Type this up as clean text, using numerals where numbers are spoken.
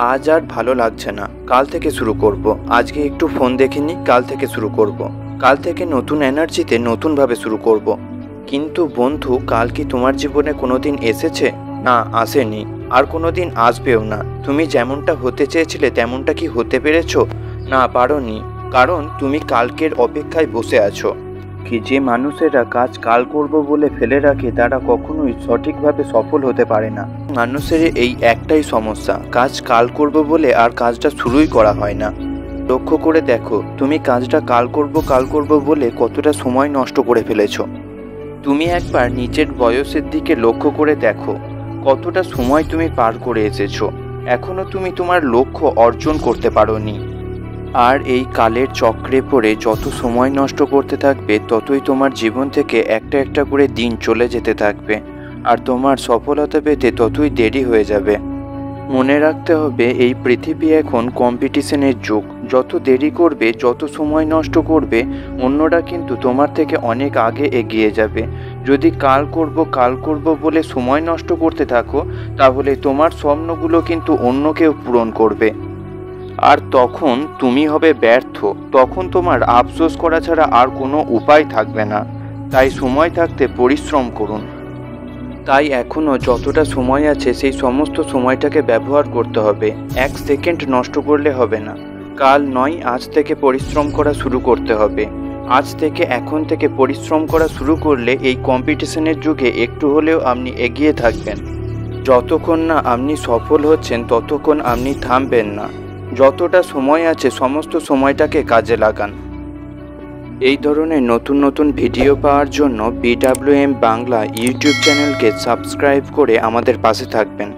আজ আর ভালো লাগছে না, কাল থেকে শুরু করব। আজকে একটু ফোন দেখিনি, কাল থেকে শুরু করব। কাল থেকে নতুন এনার্জিতে নতুনভাবে শুরু করব। কিন্তু বন্ধু, কাল কি তোমার জীবনে কোনোদিন এসেছে? না, আসেনি, আর কোনোদিন আসবেও না। তুমি যেমনটা হতে চেয়েছিলে তেমনটা কি হতে পেরেছো? না, পারোনি। কারণ তুমি কালকের অপেক্ষায় বসে আছো। কি যে মানুষেরা কাজ কাল করব বলে ফেলে রাখে তারা কখনোই সঠিকভাবে সফল হতে পারে না। মানুষের এই একটাই সমস্যা, কাজ কাল করব বলে আর কাজটা শুরুই করা হয় না। লক্ষ্য করে দেখো, তুমি কাজটা কাল করব বলে কতটা সময় নষ্ট করে ফেলেছো। তুমি একবার নিজের বয়সের দিকে লক্ষ্য করে দেখো, কতটা সময় তুমি পার করে এসেছো। এখনো তুমি তোমার লক্ষ্য অর্জন করতে পারোনি। আর এই কালের চক্রে পড়ে যত সময় নষ্ট করতে থাকবে ততই তোমার জীবন থেকে একটা একটা করে দিন চলে যেতে থাকবে, আর তোমার সফলতা পেতে ততই দেরি হয়ে যাবে। মনে রাখতে হবে, এই পৃথিবী এখন কম্পিটিশনের যুগ। যত দেরি করবে, যত সময় নষ্ট করবে, অন্যরা কিন্তু তোমার থেকে অনেক আগে এগিয়ে যাবে। যদি কাল করব বলে সময় নষ্ট করতে থাকো, তাহলে তোমার স্বপ্নগুলো কিন্তু অন্য কেউ পূরণ করবে, আর তখন তুমি হবে ব্যর্থ। তখন তোমার আফসোস করা ছাড়া আর কোনো উপায় থাকবে না। তাই সময় থাকতে পরিশ্রম করুন। তাই এখনও যতটা সময় আছে সেই সমস্ত সময়টাকে ব্যবহার করতে হবে। এক সেকেন্ড নষ্ট করলে হবে না। কাল নয়, আজ থেকে পরিশ্রম করা শুরু করতে হবে। আজ থেকে, এখন থেকে পরিশ্রম করা শুরু করলে এই কম্পিটিশনের যুগে একটু হলেও আপনি এগিয়ে থাকবেন। যতক্ষণ না আপনি সফল হচ্ছেন ততক্ষণ আপনি থামবেন না। যতটা সময় আছে সমস্ত সময়টাকে কাজে লাগান। এই ধরনের নতুন নতুন ভিডিও পাওয়ার জন্য BWM বাংলা ইউটিউব চ্যানেলকে সাবস্ক্রাইব করে আমাদের পাশে থাকবেন।